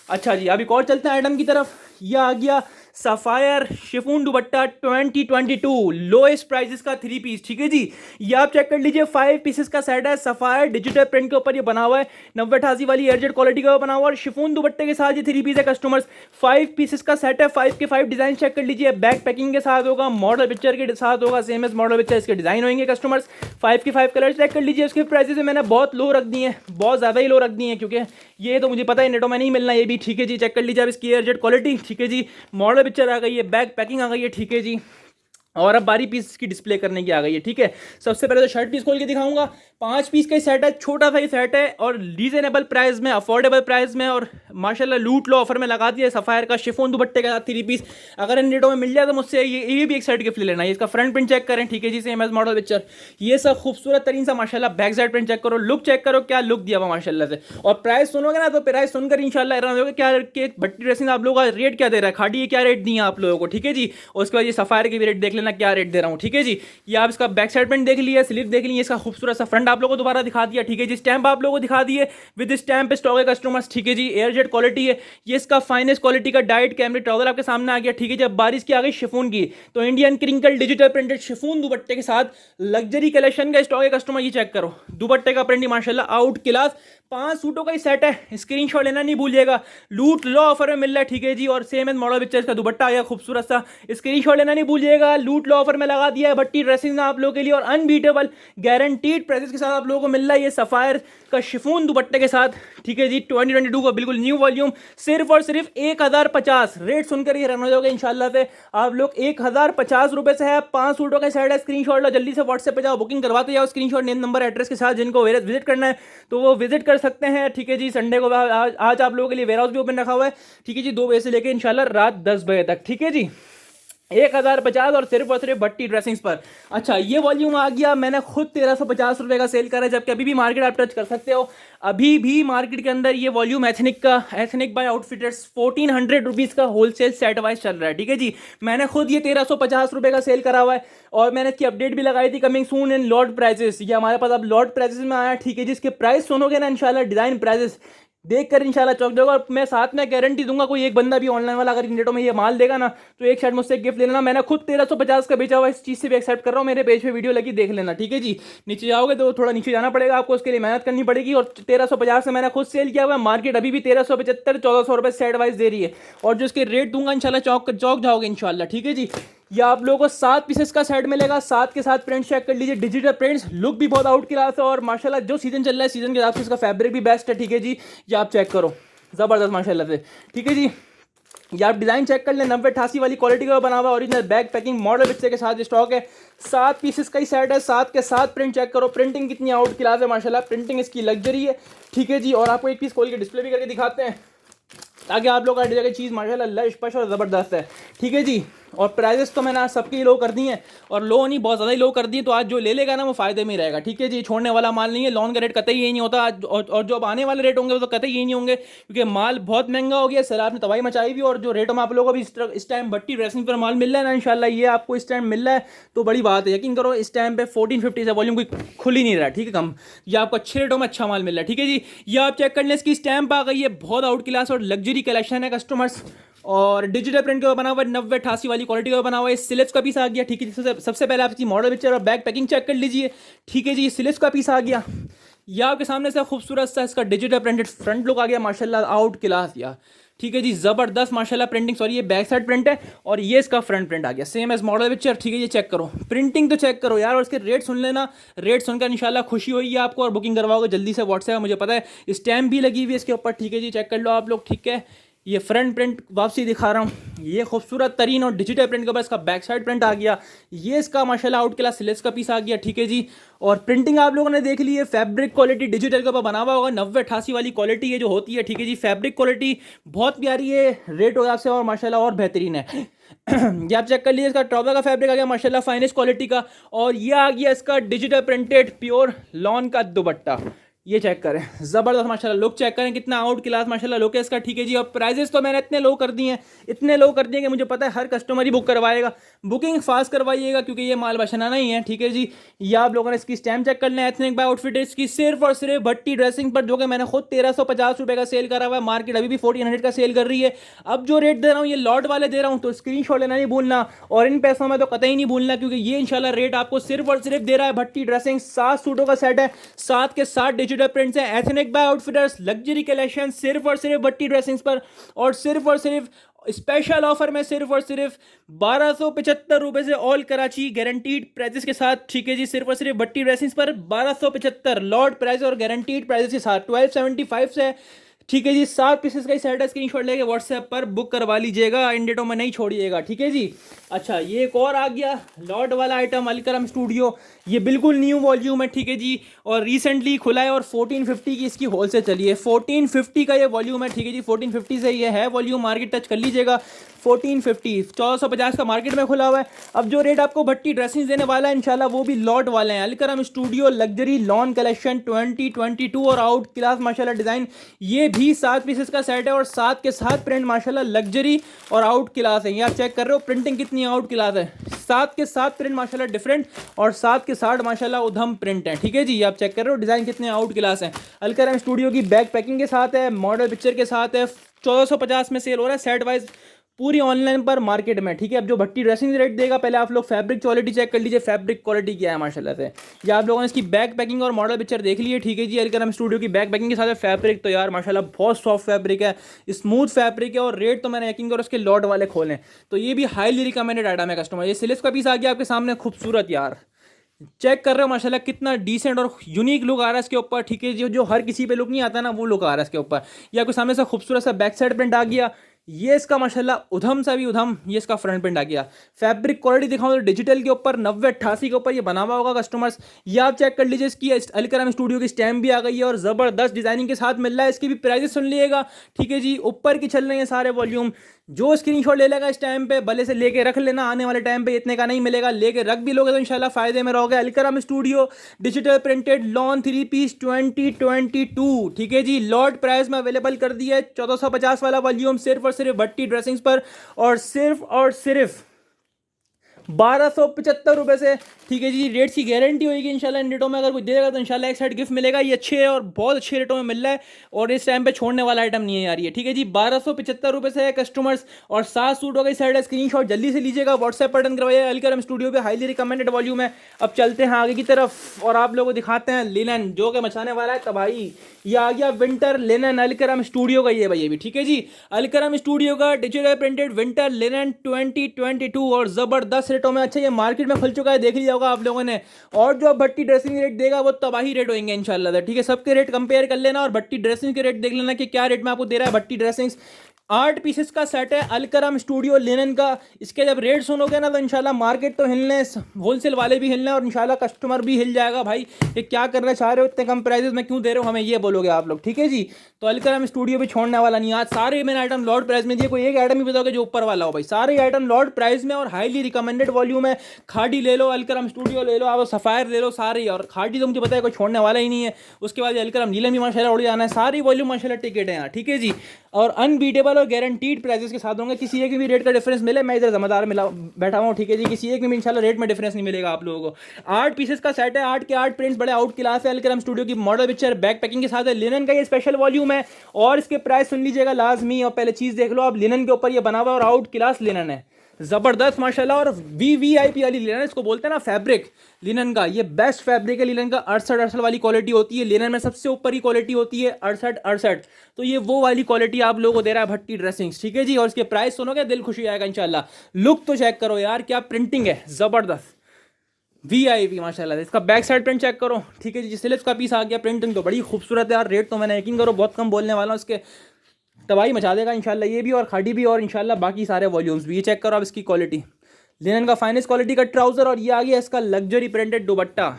अच्छा जी, अभी और चलते हैं आइटम की तरफ। यह आ गया सफायर शिफॉन दुपट्टा 2022 लोएस्ट प्राइसेस का 3 पीस, ठीक है जी। ये आप चेक कर लीजिए, 5 पीसेस का सेट है। सफायर डिजिटल प्रिंट के ऊपर ये बना हुआ है, 9088 वाली एयरजेट क्वालिटी का बना हुआ है और शिफॉन दुपट्टे के साथ ये 3 पीस है कस्टमर्स। 5 पीसेस का सेट है, 5 के 5 डिजाइन चेक कर लीजिए। बैक पैकिंग के साथ होगा, मॉडल पिक्चर के साथ होगा, सेम एज मॉडल पिक्चर इसके डिजाइन होंगे कस्टमर्स। 5 के 5 कलर चेक कर लीजिए। इसके प्राइसेस मैंने बहुत लो रख दिए हैं, बहुत ज़्यादा ही लो रख दिए हैं, क्योंकि ये तो मुझे पता है नेटों में नहीं मिलना ये भी, ठीक है जी। चेक कर लीजिए आप इसकी एयरजेट क्वालिटी, ठीक है जी। मॉडल पिक्चर आ गई है, बैक पैकिंग आ गई है, ठीक है जी। और अब बारी पीस की डिस्प्ले करने की आ गई है, ठीक है। सबसे पहले तो शर्ट पीस खोल के दिखाऊंगा। 5 पीस का ही सेट है, छोटा सा ही सेट है और रीजनेबल प्राइस में, अफोर्डेबल प्राइस में, और माशाल्लाह लूट लो ऑफर में लगा दिया सफायर का शिफॉन दुपट्टे के साथ 3 पीस। अगर इन रेटों में मिल जाए तो मुझसे ये भी एक सेट गिफ्ट ले लेना है। इसका फ्रंट प्रिंट चेक करें, ठीक है जी, सेम एज मॉडल पिक्चर। ये सब खूबसूरत तरीन सा माशाल्लाह। बैक साइड प्रिंट चेक करो, लुक चेक करो, क्या लुक दिया हुआ माशाल्लाह से। और प्राइस सुनोगे ना तो प्राइस सुनकर इंशाल्लाह हैरान होगे, क्या भट्टी ड्रेसिंग आप लोगों का रेट क्या दे रहा है, खाड़ी ये क्या रेट दिए आप लोगों को, ठीक है जी। और उसके बाद ये सफायर के भी रेट देख लेना क्या रेट दे रहा हूँ, ठीक है जी। ये आप इसका बैक साइड प्रिंट देख लिया, स्लीव देख लिया, इसका खूबसूरत सा फ्रंट आप लोगों को दोबारा दिखा दिया, ठीक है जी। स्टैंप आप लोगों को दिखा दिए, विद स्टैंप पे स्टॉक है कस्टमर्स, ठीक है जी। एयरजेट क्वालिटी है ये, इसका फाइनेस्ट क्वालिटी का डाइट कैमरे ट्राउजर आपके सामने आ गया, ठीक है। जब बारिश की आ गई शिफॉन की, तो Indian crinkle digital printed chiffon दुपट्टे के साथ लग्जरी कलेक्शन का स्टॉक है कस्टमर। ये चेक करो, दुपट्टे का प्रिंट माशाल्लाह आउट क्लास। 5 सूटों का ही सेट है, स्क्रीनशॉट लेना नहीं भूलिएगा। लूट लो ऑफर में मिल रहा है, ठीक है जी। और सेम एज मॉडल पिक्चर का दुपट्टा आ गया खूबसूरत सा, स्क्रीनशॉट लेना नहीं भूलिएगा। लूट लो ऑफर में लगा दिया है भट्टी ड्रेसिंग आप लोगों के लिए, और अनबीटेबल गारंटीड प्राइसेस के साथ आप लोगों को मिल रहा है ये सफायर का शिफॉन दुपट्टे के साथ, ठीक है जी। 2022 का बिल्कुल न्यू वॉल्यूम, सिर्फ और सिर्फ 1050। रेट सुनकर ही हैरान हो जाओगे इंशाल्लाह से आप लोग। 1050 रुपए से है, 5 सूटों का सेट है। स्क्रीनशॉट लो, जल्दी से व्हाट्सएप पे जाओ, बुकिंग करवाते जाओ। स्क्रीनशॉट नेम नंबर एड्रेस के साथ, जिनको वेयर विजिट करना है तो वो विजिट कर सकते हैं, ठीक है जी। संडे को आज आप लोगों के लिए वेयर हाउस भी ओपन रखा हुआ है, ठीक है जी, 2 बजे से लेकर इंशाल्लाह रात 10 बजे तक, ठीक है जी। 1050 और सिर्फ भट्टी ड्रेसिंग्स पर। अच्छा, ये वॉल्यूम आ गया, मैंने खुद 1350 रुपये का सेल करा है, जबकि अभी भी मार्केट आप टच कर सकते हो। अभी भी मार्केट के अंदर ये volume Ethnic by Outfitters 1400 rupees का होलसेल सेट वाइज चल रहा है, ठीक है जी। मैंने खुद ये 1350 रुपये का सेल करा हुआ है, और मैंने इसकी अपडेट भी लगाई थी, coming soon in lot prices. ये हमारे पास अब लॉट प्राइजेस में आया, ठीक है जी। इसके प्राइस सुनोगे ना इंशाल्लाह, डिज़ाइन प्राइजेस देख कर इंशाल्लाह चौक जाओगा। और मैं साथ में गारंटी दूंगा, कोई एक बंदा भी ऑनलाइन वाला अगर इन रेटों में ये माल देगा ना, तो एक शर्ट मुझसे गिफ्ट ले लेना। मैंने खुद 1350 का बेचा हुआ, इस चीज़ से भी एक्सेप्ट कर रहा हूँ। मेरे पेज पे वीडियो लगी, देख लेना, ठीक है जी। नीचे जाओगे तो थोड़ा नीचे जाना पड़ेगा आपको, उसके लिए मेहनत करनी पड़ेगी। और 1350 से मैंने खुद सेल किया हुआ है। मार्केट अभी भी 1375 1400 रुपये सेट वाइज दे रही है, और जो इसके रेट दूंगा इंशाल्लाह चौक जाओगे इंशाल्लाह, ठीक है जी। या आप लोगों को 7 पीसेस का सेट मिलेगा, 7 के साथ प्रिंट चेक कर लीजिए, डिजिटल प्रिंट्स, लुक भी बहुत आउट क्लास है। और माशाल्लाह जो सीजन चल रहा है, सीजन के हिसाब से इसका फैब्रिक भी बेस्ट है, ठीक है जी। ये आप चेक करो, ज़बरदस्त माशाल्लाह से, ठीक है जी। ये आप डिज़ाइन चेक कर लें, 9088 वाली क्वालिटी का बना हुआ, original back packing model picture के साथ स्टॉक है। 7 पीसेस का ही सेट है, 7 के साथ प्रिंट चेक करो, प्रिंटिंग कितनी आउट क्लास है माशाल्लाह, प्रिंटिंग इसकी लग्जरी है, ठीक है जी। और आपको एक पीस खोल के डिस्प्ले भी करके दिखाते हैं, ताकि आप लोग हर जगह चीज़ माशाल्लाह लश पश और ज़बरदस्त है, ठीक है जी। और प्राइजेस तो मैंने आज सबकी लो कर दी हैं, और लो नहीं बहुत ज़्यादा ही लो कर दी, तो आज जो ले लेगा ना वो फ़ायदे में ही रहेगा, ठीक है जी। छोड़ने वाला माल नहीं है, लोन का रेट कतई यही नहीं होता आज। और जो अब आने वाले रेट होंगे वो तो कतई यही नहीं होंगे, क्योंकि माल बहुत महंगा हो गया, सैलाब ने तबाही मचाई भी। और जो रेटों में आप लोगों को भी इस टाइम भट्टी ड्रेसिंग पर माल मिल रहा है ना, इंशाल्लाह ये आपको इस टाइम मिल रहा है तो बड़ी बात है। यकीन करो, इस टाइम पे 1450 से वॉल्यूम कोई खुल ही नहीं रहा, ठीक है, कम। ये आपको अच्छे रेटों में अच्छा माल मिल रहा है, ठीक है जी। ये आप चेक कर लें, इसकी स्टैंप आ गई है, बहुत आउट क्लास और लग्जरी कलेक्शन है कस्टमर्स। और डिजिटल प्रिंट का बना हुआ है, 9088 वाली क्वालिटी का बना हुआ है। स्लिप्स का पीस आ गया, ठीक है। सबसे पहले आपकी मॉडल पिक्चर और बैक पैकिंग चेक कर लीजिए, ठीक है जी। स्लिप्स का पीस आ गया, यह आपके सामने से खूबसूरत सा इसका डिजिटल प्रिंटेड फ्रंट लुक आ गया माशाल्लाह, आउट क्लास या, ठीक है जी, ज़बरदस्त माशाल्लाह प्रिंटिंग। सॉरी, ये बैक साइड प्रिंट है और ये इसका फ्रंट प्रिंट आ गया, सेम एज मॉडल पिक्चर, ठीक है। ये चेक करो, प्रिंटिंग तो चेक करो यार, और इसके रेट सुन लेना। रेट सुनकर इंशाल्लाह खुशी होगी आपको, और बुकिंग करवाओगे जल्दी से व्हाट्सएप, मुझे पता है। स्टैम्प भी लगी हुई है इसके ऊपर, ठीक है जी, चेक कर लो आप लोग, ठीक है। ये फ्रंट प्रिंट वापसी दिखा रहा हूँ, ये खूबसूरत तरीन और डिजिटल प्रिंट के ऊपर इसका बैक साइड प्रिंट आ गया। ये इसका माशाल्लाह आउट क्लास सिलेक्स का पीस आ गया, ठीक है जी। और प्रिंटिंग आप लोगों ने देख ली है, फैब्रिक क्वालिटी डिजिटल के ऊपर बना हुआ होगा, 90-88 वाली क्वालिटी ये जो होती है, ठीक है जी। फैब्रिक क्वालिटी बहुत प्यारी है, रेट होगा आपसे और माशाल्लाह और बेहतरीन है। ये आप चेक कर लीजिए, इसका ट्राउजर का फैब्रिक आ गया माशाल्लाह फाइनेस्ट क्वालिटी का, और ये आ गया इसका डिजिटल प्रिंटेड प्योर लॉन का दुपट्टा। ये चेक करें, ज़बरदस्त माशाल्लाह, लुक चेक करें कितना आउट क्लास माशाल्लाह लुक है इसका, ठीक है जी। और प्राइजेस तो मैंने इतने लो कर दिए हैं, इतने लो कर दिए कि मुझे पता है हर कस्टमर ही बुक करवाएगा। बुकिंग फास्ट करवाइएगा क्योंकि ये माल बचना नहीं है, ठीक है जी। ये आप लोगों ने इसकी स्टैम्प चेक करना है, एथनिक बाय आउटफिट इसकी सिर्फ और सिर्फ भट्टी ड्रेसिंग पर, जो कि मैंने खुद 1350 रुपये का सेल करा हुआ है, मार्केट अभी भी 1400 का सेल कर रही है। अब जो रेट दे रहा हूँ ये लॉट वाले दे रहा हूँ, तो स्क्रीनशॉट लेना नहीं भूलना, और इन पैसों में तो कतई नहीं भूलना, क्योंकि ये इंशाल्लाह रेट आपको सिर्फ और सिर्फ दे रहा है भट्टी ड्रेसिंग। 7 सूटों का सेट है, 7 के 7 डिजिटल प्रिंट्स हैं, Ethnic by Outfitters luxury collection सिर्फ और सिर्फ भट्टी ड्रेसिंग्स पर। और सिर्फ और सिर्फ स्पेशल ऑफर में सिर्फ और सिर्फ 1275 रुपए से ऑल कराची गारंटीड प्राइजेस के साथ, ठीक है जी। सिर्फ और सिर्फ भट्टी ड्रेसिंग्स पर 1275 लॉट प्राइस और गारंटीड प्राइजेस के साथ 1275 से, ठीक है जी। 7 पीसेस का ही सेट है, स्क्रीनशॉट लेके व्हाट्सएप पर बुक करवा लीजिएगा, इन डेटों में नहीं छोड़िएगा, ठीक है जी। अच्छा, ये एक और आ गया लॉट वाला आइटम, अलकरम स्टूडियो, ये बिल्कुल न्यू वॉल्यूम है, ठीक है जी, और रिसेंटली खुला है, और 1450 की इसकी होलसेल चली है। 1450 का ये वॉल्यूम है, ठीक है जी। 1450 से ये है वॉल्यूम, मार्केट टच कर लीजिएगा। 1450 1450 का मार्केट में खुला हुआ है। अब जो रेट आपको भट्टी ड्रेसिंग देने वाला है इंशाल्लाह वो भी लॉट वाले हैं। Alkaram studio luxury lawn collection 2022 और आउट क्लास माशाल्लाह डिज़ाइन, ये भी 7 पीसेस का सेट है, और 7 के 7 प्रिंट माशाल्लाह लग्जरी और आउट क्लास है। ये आप चेक कर रहे हो प्रिंटिंग कितनी आउट क्लास है, 7 के 7 प्रिंट माशाल्लाह डिफरेंट, और 7 के 7 माशाल्लाह उधम प्रिंट है, ठीक है जी। ये आप चेक कर रहे हो डिज़ाइन कितने आउट क्लास हैं। अलकरम स्टूडियो की बैक पैकिंग के साथ है, मॉडल पिक्चर के साथ है, 1450 में सेल हो रहा है सेट वाइज पूरी ऑनलाइन पर मार्केट में, ठीक है। अब जो भट्टी ड्रेसिंग रेट देगा, पहले आप लोग फैब्रिक क्वालिटी चेक कर लीजिए, फैब्रिक क्वालिटी क्या है माशाल्लाह से। ये आप लोगों ने इसकी बैक पैकिंग और मॉडल पिक्चर देख लिए, ठीक है जी। अलकरम स्टूडियो की बैक पैकिंग के साथ है, फैब्रिक तो यार माशाल्लाह बहुत सॉफ्ट फैब्रिक है, स्मूथ फैब्रिक है, और रेट तो मैंने यकीन करो उसके लॉट वाले खोलें तो ये भी हाईली रिकमेंडेड आइटम है कस्टमर। ये सिलिस का पीस आ गया आपके सामने, खूबसूरत यार, चेक कर रहे हो माशाल्लाह कितना डिसेंट और यूनिक लुक आ रहा है इसके ऊपर, ठीक है जी। जो हर किसी पे लुक नहीं आता ना, वो लुक आ रहा है इसके ऊपर। ये आपके सामने से खूबसूरत सा बैक साइड प्रिंट आ गया, ये इसका माशाल्लाह उधम सा भी उधम, ये इसका फ्रंट प्रिंट आ गया। फैब्रिक क्वालिटी दिखाऊं तो डिजिटल के ऊपर 90-88 के ऊपर ये बना हुआ होगा कस्टमर्स। ये आप चेक कर लीजिए, इसकी अलकरम स्टूडियो की स्टैम्प भी आ गई है, और ज़बरदस्त डिजाइनिंग के साथ मिल रहा है। इसकी भी प्राइजेस सुन लीजिएगा, ठीक है जी। ऊपर की चल रही है सारे वॉल्यूम, जो स्क्रीनशॉट ले लेगा इस टाइम पे भले से लेके रख लेना, आने वाले टाइम पे इतने का नहीं मिलेगा, लेके रख भी लोगे तो इंशाल्लाह फायदे में रहोगे। Alkaram studio digital printed lawn 3 piece 2022, ठीक है जी। लॉट प्राइस में अवेलेबल कर दिया है, 1450 वाला वॉल्यूम सिर्फ और सिर्फ भट्टी ड्रेसिंग्स पर, और सिर्फ 1275 रुपये से, ठीक है जी। रेट की गारंटी होगी इंशाल्लाह, इन रेटों में अगर कोई देगा तो इंशाल्लाह एक साइड गिफ्ट मिलेगा। ये अच्छे और बहुत अच्छे रेटों में मिल रहा है, और इस टाइम पे छोड़ने वाला आइटम नहीं है यार ये, ठीक है जी। 1275 रुपये से है कस्टमर्स, और 7 सूटों का साइड है, स्क्रीनशॉट जल्दी से लीजिएगा, व्हाट्सएप पर डन करवाइए। अलकरम स्टूडियो पे हाईली रिकमेंडेड वॉल्यूम है। अब चलते हैं आगे की तरफ, और आप लोगों को दिखाते हैं लिनन, जो कि मचाने वाला है तबाही। ये आ गया विंटर लिनन अलकरम स्टूडियो का, ये भाई ये भी, ठीक है जी। अलकरम स्टूडियो का डिजिटल प्रिंटेड विंटर लिनन 2022, और ज़बरदस्त रेटों में। अच्छा, ये मार्केट में खुल चुका है, देख लिया होगा आप लोगों ने। और जो भट्टी ड्रेसिंग रेट देगा वो तबाही रेट होंगे इंशाल्लाह, ठीक है। सबके रेट कंपेयर कर लेना, और भट्टी ड्रेसिंग के रेट देख लेना कि क्या रेट में आपको दे रहा है भट्टी ड्रेसिंग्स। 8 पीसेस का सेट है अलकरम स्टूडियो लिनन का। इसके जब रेट सुनोगे ना तो इंशाल्लाह मार्केट तो हिलने, होलसेल वाले भी हिलने, और इंशाल्लाह कस्टमर भी हिल जाएगा भाई, ये क्या करना चाह रहे हो, इतने कम प्राइसेस में क्यों दे रहे हो हमें, ये बोलोगे आप लोग, ठीक है जी। तो अलकरम स्टूडियो भी छोड़ने वाला नहीं। आज सारे मैंने आइटम लॉट प्राइस में दिए, कोई एक आइटम ही बताओगे जो ऊपर वाला हो भाई, सारे आइटम लॉट प्राइस में और हाईली रिकमेंडेड वॉल्यूम है। खाड़ी ले लो, अलकरम स्टूडियो ले लो, आप सफ़ायर ले लो, सारे। और खाड़ी तो मुझे पता है कोई छोड़ने वाला ही नहीं है। उसके बाद अलकरम नीलम भी माशाल्लाह उड़ जाना है, सारी वॉल्यूम माशाल्लाह टिकट है यहाँ, ठीक है जी। और अनबीटेबल और गारंटीड प्राइसेस के साथ होंगे, किसी एक भी रेट का डिफरेंस मिले, मैं इधर जमादार मिला बैठा हूँ, ठीक है जी। किसी एक में इंशाल्लाह रेट में डिफरेंस नहीं मिलेगा आप लोगों को। 8 पीसेस का सेट है, 8 के 8 प्रिंट्स बड़े आउट क्लास है। अलकरम स्टूडियो की मॉडल पिक्चर बैक पैकिंग के साथ है, लिनन का ये स्पेशल वॉल्यूम है, और इसके प्राइस सुन लीजिएगा लाजमी। और पहले चीज़ देख लो आप, लिनन के ऊपर ये बना हुआ और आउट क्लास लिनन है, ज़बरदस्त माशाल्लाह। और वीवीआईपी वाली लिनन, इसको बोलते हैं ना फैब्रिक लिनन का, ये बेस्ट फैब्रिक है लिनन का। 68 वाली क्वालिटी होती है लिनन में, सबसे ऊपर ही क्वालिटी होती है 68। तो ये वो वाली क्वालिटी आप लोगों को दे रहा है भट्टी ड्रेसिंग्स, ठीक है जी। और इसके प्राइस सुनोगे दिल खुशी आएगा इंशाल्लाह। लुक तो चेक करो यार, क्या प्रिंटिंग है, ज़बरदस्त वीआईपी माशाल्लाह। इसका बैक साइड प्रिंट चेक करो, ठीक है जी। स्लिप्स का पीस आ गया, प्रिंटिंग तो बड़ी खूबसूरत है यार। रेट तो मैंने यकीन करो बहुत कम बोलने वाला हूँ इसके, तबाही मचा देगा इंशाल्लाह ये भी और खाड़ी भी और इंशाल्लाह बाकी सारे वॉल्यूम्स भी। ये चेक करो आप इसकी क्वालिटी, लिनन का फाइनेस्ट क्वालिटी का ट्राउजर। और ये आ गया इसका luxury printed dupatta,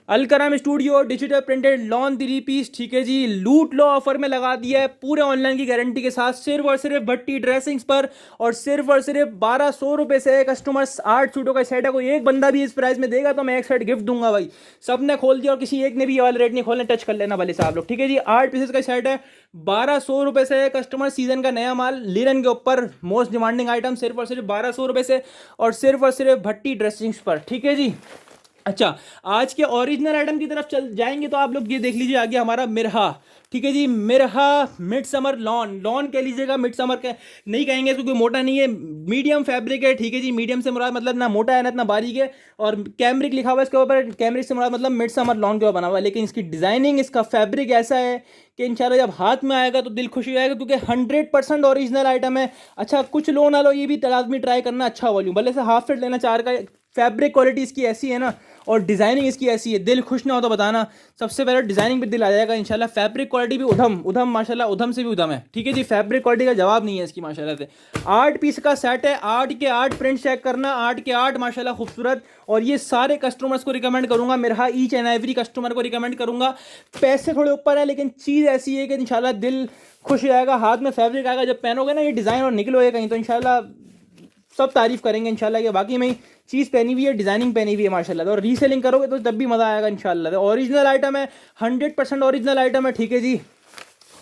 Alkaram studio digital printed lawn 3 piece. ठीक है जी, लूट लो ऑफर में लगा दिया है पूरे ऑनलाइन की गारंटी के साथ, सिर्फ और सिर्फ भट्टी ड्रेसिंग्स पर। और सिर्फ 1200 रुपये से कस्टमर्स 8 सूटों का सेट है। कोई एक बंदा भी इस प्राइस में देगा तो मैं एक सेट गिफ्ट दूंगा भाई। सबने खोल दिया और किसी एक ने भी ये वाला रेट नहीं खोलना, टच कर लेना भले साहब लोग। ठीक है जी, 8 पीसेस का सेट है, 1200 रुपये से कस्टमर। सीजन का नया माल लिनन के ऊपर मोस्ट डिमांडिंग आइटम, सिर्फ और सिर्फ 1200 रुपये से और सिर्फ भट्टी ड्रेसिंग्स पर। ठीक है जी। अच्छा, आज के ओरिजिनल आइटम की तरफ चल जाएंगे तो आप लोग ये देख लीजिए, आगे हमारा मिरहा। ठीक है जी, Mirha mid summer lawn, lawn कह लीजिएगा, मिड समर का नहीं कहेंगे इसको, कोई मोटा नहीं है, मीडियम फैब्रिक है। ठीक है जी, मीडियम से मुराद मतलब ना मोटा है ना इतना बारीक है, और कैमरिक लिखा हुआ है इसके ऊपर, कैमरिक से मुराद मतलब मिड समर लॉन के ऊपर बना हुआ है। लेकिन इसकी डिजाइनिंग, इसका फैब्रिक ऐसा है कि इंशाल्लाह जब हाथ में आएगा तो दिल खुश हो जाएगा, क्योंकि 100% ओरिजिनल आइटम है। अच्छा, कुछ लो ना लो, ये भी लाजमी ट्राई करना, अच्छा वॉल्यूम भले से हाफ फिट लेना 4 का, फैब्रिक क्वालिटी इसकी ऐसी है ना और डिज़ाइनिंग इसकी ऐसी है, दिल खुश ना हो तो बताना। सबसे पहले डिज़ाइनिंग पे दिल आ जाएगा इंशाल्लाह। फैब्रिक क्वालिटी भी उधम माशाल्लाह, उधम से भी उधम है। ठीक है जी, फैब्रिक क्वालिटी का जवाब नहीं है इसकी माशाल्लाह से। 8 पीस का सेट है, 8 के 8 प्रिंट चेक करना, 8 के 8 माशाल्लाह खूबसूरत। और ये सारे कस्टमर्स को रिकमेंड करूंगा, मेरा ईच एंड एवरी कस्टमर को रिकमेंड करूंगा। पैसे थोड़े ऊपर है लेकिन चीज़ ऐसी है कि इंशाल्लाह दिल खुश हो जाएगा, हाथ में फैब्रिक आएगा, जब पहनोगे ना ये डिज़ाइन और निकलोगे कहीं तो इंशाल्लाह सब तारीफ करेंगे इंशाल्लाह कि बाकी में चीज़ पहनी हुई है, डिज़ाइनिंग पहनी हुई है माशाल्लाह। तो रीसेलिंग करोगे तो तब भी मज़ा आएगा इंशाल्लाह। तो ओरिजिनल आइटम है, 100% ओरिजिनल आइटम है। ठीक है जी,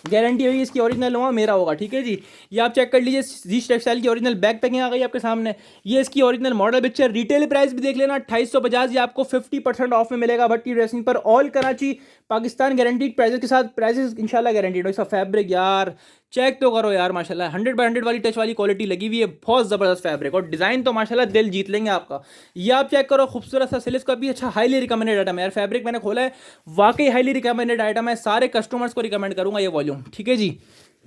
गारंटी होगी इसकी, ओरिजिनल हुआ मेरा होगा। ठीक है जी, ये आप चेक कर लीजिए, जीश टेक्सटाइल की ओरिजिनल बैक पैकिंग आ गई आपके सामने। ये इसकी original model picture, retail price भी देख लेना 2850। ये आपको 50% ऑफ में मिलेगा भट्टी ड्रेसिंग पर, all Karachi Pakistan guaranteed prices के साथ, प्राइसेस इंशाल्लाह गारंटीड हो। इसका फैब्रिक यार चेक तो करो यार माशाल्लाह, 100/100 वाली टच वाली क्वालिटी लगी हुई है, बहुत ज़बरदस्त फैब्रिक और डिज़ाइन तो माशाल्लाह दिल जीत लेंगे आपका। ये आप चेक करो, खूबसूरत सा सिल्क का भी अच्छा, हाईली रिकमेंडेड आइटम है यार। फैब्रिक मैंने खोला है, वाकई हाईली रिकमेंडेड आइटम है, सारे कस्टमर्स को रिकमेंड करूँगा ये वॉल्यूम। ठीक है जी,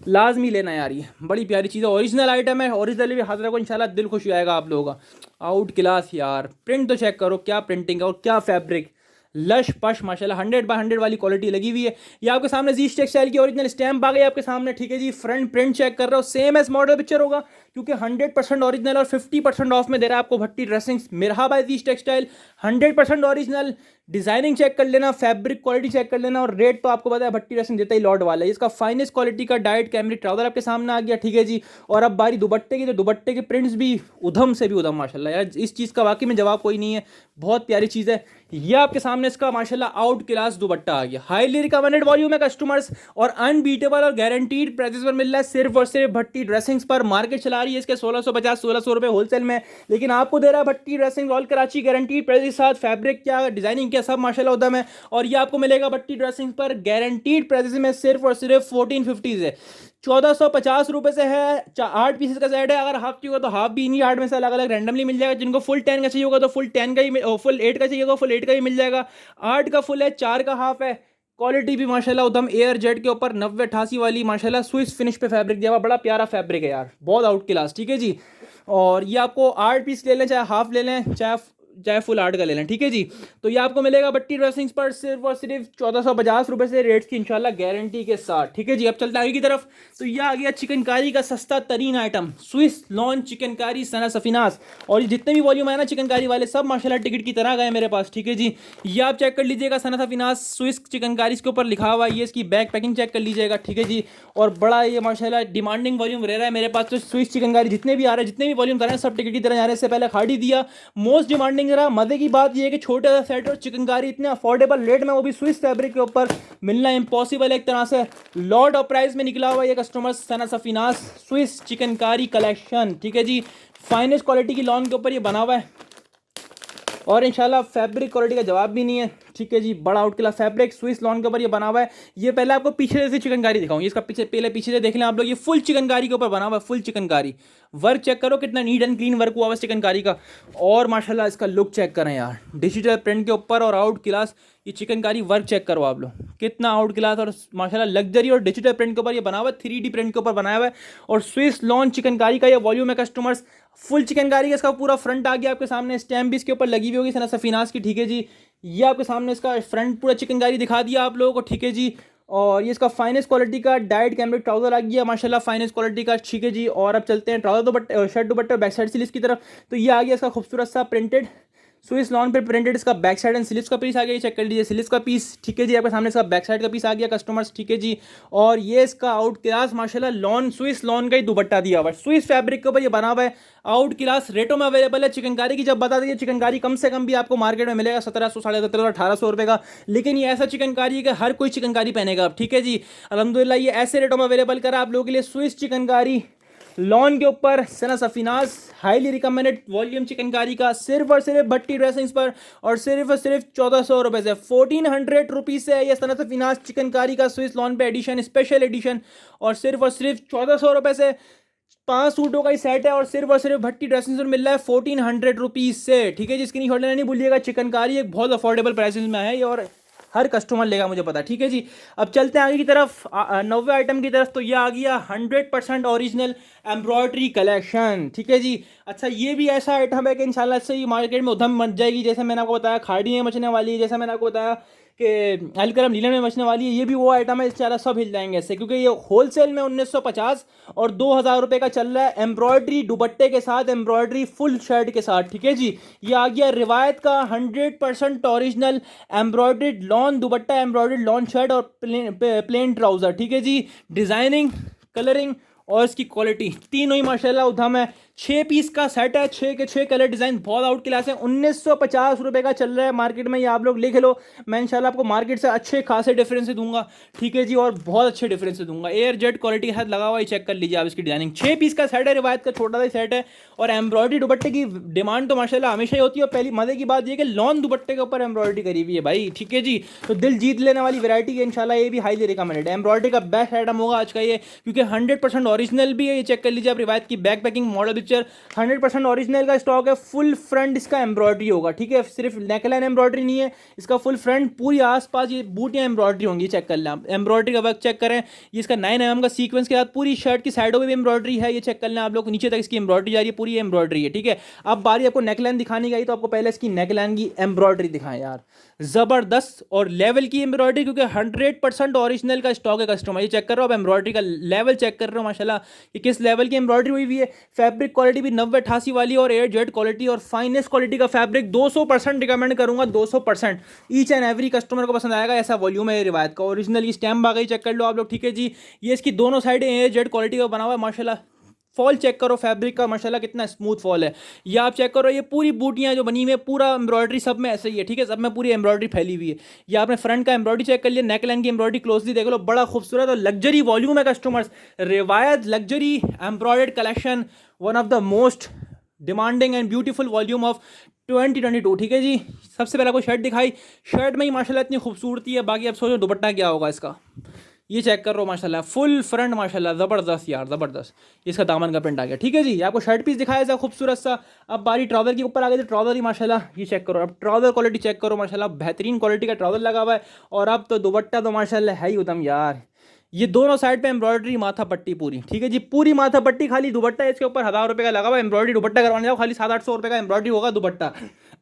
लाजमी लेना यार, ये बड़ी प्यारी चीज़ है, ओरिजिनल आइटम है, ओरिजिनल भी हाथ रखो इंशाल्लाह दिल खुश हो जाएगा आप लोगों का। आउट क्लास यार, प्रिंट तो चेक करो, क्या प्रिंटिंग है और क्या फैब्रिक, लश पश माशाल्लाह, 100/100 वाली क्वालिटी लगी हुई है। ये आपके सामने जीश टेक्सटाइल की ओरिजिनल स्टैम्प आ गई आपके सामने। ठीक है जी, फ्रंट प्रिंट चेक कर रहे हो, सेम एज मॉडल पिक्चर होगा, क्योंकि 100% ओरिजिनल और 50% ऑफ में दे रहा है आपको Bhatti dressings, Mirha by Zeesh textile, 100% original. Designing check कर लेना, फैब्रिक क्वालिटी चेक कर लेना, और रेट तो आपको पता है भट्टी ड्रेसिंग देता ही लॉट वाला है। इसका फाइनेस्ट क्वालिटी का डाइट कैमरिक ट्राउजर आपके सामने आ गया। ठीक है जी, और अब बारी दुपट्टे की, तो दुपट्टे के प्रिंट्स भी उधम से भी उधम माशाल्लाह यार, इस चीज़ का वाकई में जवाब कोई नहीं है, बहुत प्यारी चीज़ है। ये आपके सामने इसका माशाल्लाह आउट क्लास दुपट्टा आ गया, हाईली रिकमेंडेड वॉल्यूम है कस्टमर्स, और अनबीटेबल और गारंटीड प्राइसेस पर मिल रहा है सिर्फ और सिर्फ भट्टी ड्रेसिंग्स पर। मार्केट चला रही है इसके 1650-1600 रुपये होलसेल में, लेकिन आपको दे रहा है Bhatti dressing all Karachi guaranteed price के साथ। फैब्रिक क्या, डिजाइनिंग क्या, सब माशाल्लाह उधम है। और ये आपको मिलेगा भट्टी ड्रेसिंग पर गारंटीड प्राइसेस में सिर्फ और सिर्फ 1450 से 1450 रुपये से है। 8 पीसेस का सेट है, अगर हाफ चाहिए तो हाफ भी इन्हीं 8 में से अलग अलग रैंडमली मिल जाएगा। जिनको फुल 10 का चाहिए होगा तो फुल 10 का ही, फुल 8 का चाहिए होगा फुल 8 का ही मिल जाएगा। 8 का फुल है, 4 का हाफ है। क्वालिटी भी माशाल्लाह उधम एयर जेट के ऊपर 9088 वाली माशाल्लाह स्विस फिनिश पे फैब्रिक दिया हुआ, बड़ा प्यारा फैब्रिक है यार, बहुत आउट क्लास। ठीक है जी, और ये आपको 8 पीस ले लें, चाहे हाफ ले लें, चाहे फुल 8 का ले लें। ठीक है जी, तो ये आपको मिलेगा भट्टी ड्रेसिंग्स पर सिर्फ और सिर्फ 1450 रुपये से, रेट्स की इंशाल्लाह गारंटी के साथ। ठीक है जी, अब चलते आगे की तरफ। तो ये आ गया चिकनकारी का सस्ता तरीन आइटम, स्विस लॉन चिकनकारी सना सफिनास। और ये जितने भी वॉल्यूम है ना चिकनकारी वाले, सब माशाल्लाह टिकट की तरह गए मेरे पास। ठीक है जी, ये आप चेक कर लीजिएगा, सना सफिनास स्विस चिकनकारी इसके ऊपर लिखा हुआ है। ये इसकी बैक पैकिंग चेक कर लीजिएगा। ठीक है जी, और बड़ा ये माशाल्लाह डिमांडिंग वॉल्यूम रह रहा है मेरे पास। तो स्विस चिकनकारी जितने भी आ रहे हैं, जितने भी वॉल्यूम आ रहे हैं, सब टिकट की तरह जा रहे हैं। इससे पहले खाड़ी दिया, मोस्ट डिमांडिंग रहा। मजे की बात ये है कि छोटे सा सेट और चिकनकारी इतने अफोर्डेबल रेट में, वो भी स्विस फैब्रिक के ऊपर मिलना इम्पॉसिबल है एक तरह से। लॉट ऑफ प्राइस में निकला हुआ ये कस्टमर, सना सफिनास स्विस चिकनकारी कलेक्शन। ठीक है जी, फाइनेस्ट क्वालिटी की लॉन के ऊपर ये बना हुआ है, और इंशाल्लाह फैब्रिक क्वालिटी का जवाब भी नहीं है। ठीक है जी, बड़ा out class fabric Swiss lawn के ऊपर ये बना हुआ है। ये पहले आपको पीछे से चिकनकारी दिखाऊंगी, इसका पीछे से देख लें आप लोग। ये फुल चिकनकारी के ऊपर बना हुआ है, फुल चिकनकारी वर्क चेक करो, कितना नीट एंड क्लीन वर्क हुआ है चिकनकारी का। और माशाल्लाह इसका लुक चेक करें यार, डिजिटल प्रिंट के ऊपर और आउट क्लास ये चिकनकारी वर्क चेक करो आप लोग, कितना आउट क्लास और माशाल्लाह लग्जरी और डिजिटल प्रिंट के ऊपर ये बना हुआ है, 3D प्रिंट के ऊपर बनाया हुआ है। और स्विस लॉन चिकनकारी का ये वॉल्यूम है कस्टमर्स, फुल चिकनकारी का इसका पूरा फ्रंट आ गया आपके सामने, स्टैम्प भी इसके ऊपर लगी हुई होगी सना सफिनास की। ठीक है जी, ये आपके सामने इसका फ्रंट पूरा चिकनकारी दिखा दिया आप लोगों को। ठीक है जी, और ये इसका फाइनेस्ट क्वालिटी का डाइट कैमरेट ट्राउजर आ गया माशाल्लाह, फाइनेस्ट क्वालिटी का, ठीक है जी। और अब चलते हैं ट्राउजर दुपट्टे, शर्ट दुपट्टे और बैक साइड स्लीव्स की तरफ। तो ये आ गया इसका खूबसूरत सा प्रिंटेड स्विस लॉन पे प्रिंटेड इसका बैक साइड एंड स्लीव्स का पीस आ गया, ये चेक कर लीजिए स्लीव्स का पीस, ठीक है जी। आपके सामने इसका बैक साइड का पीस आ गया कस्टमर्स, ठीक है जी। और ये इसका आउट क्लास माशाल्लाह लॉन स्विस लॉन का ही दुपट्टा दिया हुआ है, स्विस फैब्रिक के ऊपर ये बना हुआ है, आउट क्लास रेटों में अवेलेबल है। चिकनकारी की जब बता दीजिए, चिकनकारी कम से कम भी आपको मार्केट में मिलेगा 1700, 1750, 1800 रुपये का, लेकिन ये ऐसा चिकनकारी है कि हर कोई चिकनकारी पहनेगा अब, ठीक है जी। अल्हम्दुलिल्लाह ये ऐसे रेटों में अवेलेबल करा आप लोगों के लिए, स्विस चिकनकारी लॉन के ऊपर Sana Safinaz highly recommended volume chikankari का, सिर्फ और सिर्फ भट्टी ड्रेसिंग्स पर, और सिर्फ 1400 रुपये से, 1400 रुपीज़ से ये सना सफीनाज चिकनकारी का स्विस लॉन पे एडिशन, स्पेशल एडिशन, और सिर्फ 1400 रुपये से 5 सूटों का ही सेट है, और सिर्फ भट्टी ड्रेसिंग्स पर मिल रहा है 1400 रुपीज़ से, ठीक है जी। स्क्रीनशॉट लेना नहीं भूलिएगा, चिकनकारी एक बहुत अफोर्डेबल प्राइसेस में है ये, और हर कस्टमर लेगा मुझे पता, ठीक है जी। अब चलते हैं आगे की तरफ, 90 आइटम की तरफ। तो ये आ गया 100% ओरिजिनल एम्ब्रॉयडरी कलेक्शन, ठीक है जी। अच्छा ये भी ऐसा आइटम है कि इंशाल्लाह से ये मार्केट में उधम मच जाएगी, जैसे मैंने आपको बताया खाड़ी में मचने वाली है, जैसे मैंने आपको बताया कि अलकरम लीलन में मचने वाली है, ये भी वो आइटम है इंशाल्लाह सब हिल जाएंगे ऐसे, क्योंकि ये होलसेल में 1950 और 2000 रुपये का चल रहा है, एम्ब्रॉयडरी दुपट्टे के साथ, एम्ब्रॉयडरी फुल शर्ट के साथ, ठीक है जी। ये आ गया रिवायत का 100% ओरिजिनल एम्ब्रॉयडर्ड लॉन दुपट्टा, एम्ब्रॉयडर्ड लॉन शर्ट और प्लेन ट्राउजर, ठीक है जी। डिजाइनिंग, कलरिंग और इसकी क्वालिटी तीनों ही माशाल्लाह उधम है। 6 पीस का सेट है, 6 के 6 कलर डिज़ाइन बहुत आउट क्लास है, 1950 रुपये का चल रहा है मार्केट में, ये आप लोग लिख लो। मैं इंशाल्लाह आपको मार्केट से अच्छे खासे डिफरेंस दूंगा, ठीक है जी, और बहुत अच्छे डिफरेंस दूंगा। एयर जेट क्वालिटी के साथ लगा हुआ है, चेक कर लीजिए आप इसकी डिजाइनिंग। 6 पीस का सेट है, रिवायत का छोटा सा सेट है, और एम्ब्रॉयडरी दुपट्टे की डिमांड तो माशाल्लाह हमेशा ही होती है। और पहली मजे की बात ये कि लॉन दुपट्टे के ऊपर एम्ब्रॉयडरी करी हुई है भाई, ठीक है जी। तो दिल जीत लेने वाली वैरायटी है इंशाल्लाह, ये भी हाईली रिकमेंडेड। एम्ब्रॉयडरी का बेस्ट आइटम होगा आज का ये, क्योंकि 100% ओरिजिनल भी है, ये चेक कर लीजिए आप। रिवायत की back packing model picture 100% original का स्टॉक है, फुल फ्रंट इसका एम्ब्रॉयडरी होगा, ठीक है। सिर्फ नेकलाइन एम्ब्रॉयडरी नहीं है, इसका फुल फ्रंट पूरी आसपास ये बूटियां एम्ब्रॉयडरी होंगी, चेक कर लें आप। एम्ब्रॉयडरी का वर्क चेक करें, ये इसका 9 mm का सीक्वेंस के साथ पूरी शर्ट की साइडों में भी एम्ब्रॉयडरी है, ये चेक कर लें आप लोग। नीचे तक इसकी एम्ब्रॉयडरी जा रही है, पूरी एम्ब्रॉयडरी है, ठीक है। अब बारी आपको नेकलाइन दिखाने गई, तो आपको पहले इसकी नेकलाइन की एम्ब्रॉयडरी दिखाएं यार, जबरदस्त और लेवल की एम्ब्रॉयडरी, क्योंकि 100% ओरिजिनल का स्टॉक है कस्टमर। ये चेक कर रहे हो आप, एम्ब्रॉयडरी का लेवल चेक कर रहे हो माशाल्लाह, ये किस लेवल की एम्ब्रॉयडरी हुई हुई है। फैब्रिक क्वालिटी भी 90-88 वाली और एयर जेट क्वालिटी और फाइनेस्ट क्वालिटी का फैब्रिक, 200% रिकमेंड करूंगा, 200%। ईच एंड एवरी कस्टमर को पसंद आएगा, ऐसा वॉल्यूम है रिवायत का। ओरिजिनल की स्टैम्प आ गई, चेक कर लो आप लोग, ठीक है जी। ये इसकी दोनों साइडें एयर जेट क्वालिटी का बना हुआ है माशाल्लाह। फॉल चेक करो फैब्रिक का माशाल्लाह, कितना स्मूथ फॉल है। ये आप चेक करो, ये पूरी बूटियां जो बनी हुई है, पूरा एम्ब्रॉयडरी सब में ऐसे ही है, ठीक है, सब में पूरी एम्ब्रॉयडरी फैली हुई है। ये आपने फ्रंट का एम्ब्रॉयडरी चेक कर लिया, नेकलाइन की एम्ब्रॉयडरी क्लोजली देख लो, बड़ा खूबसूरत और लग्जरी वॉल्यूम है कस्टमर्स। रिवायत luxury embroidered collection, one of the most demanding and beautiful volume of 2022, ठीक है जी। सबसे पहले आपको शर्ट दिखाई, शर्ट में ही माशाल्लाह इतनी खूबसूरती है, बाकी आप सोचो दुपट्टा क्या होगा इसका। ये चेक कर रहे हो माशाल्लाह, फुल फ्रंट माशाल्लाह, ज़बरदस्त यार, ज़बरदस्त। इसका दामन का प्रिंट आ गया, ठीक है जी। आपको शर्ट पीस दिखाया था खूबसूरत सा। अब बारी ट्राउजर के ऊपर आ गई, तो ट्राउजर ही माशाल्लाह, ये चेक करो। अब ट्राउजर क्वालिटी चेक करो माशाल्लाह, बेहतरीन क्वालिटी का ट्राउजर लगा हुआ है। और अब तो दुपट्टा तो माशाल्लाह है ही उदम यार, ये दोनों साइड पे एम्ब्रॉयडरी माथा पट्टी पूरी, ठीक है जी, पूरी माथा पट्टी। खाली दुपट्टा इसके ऊपर 1000 रुपये का लगा हुआ, एम्ब्रॉयडरी दुपट्टा करवाने जाओ खाली 700-800 रुपये का एम्ब्रॉयडरी होगा दुपट्टा।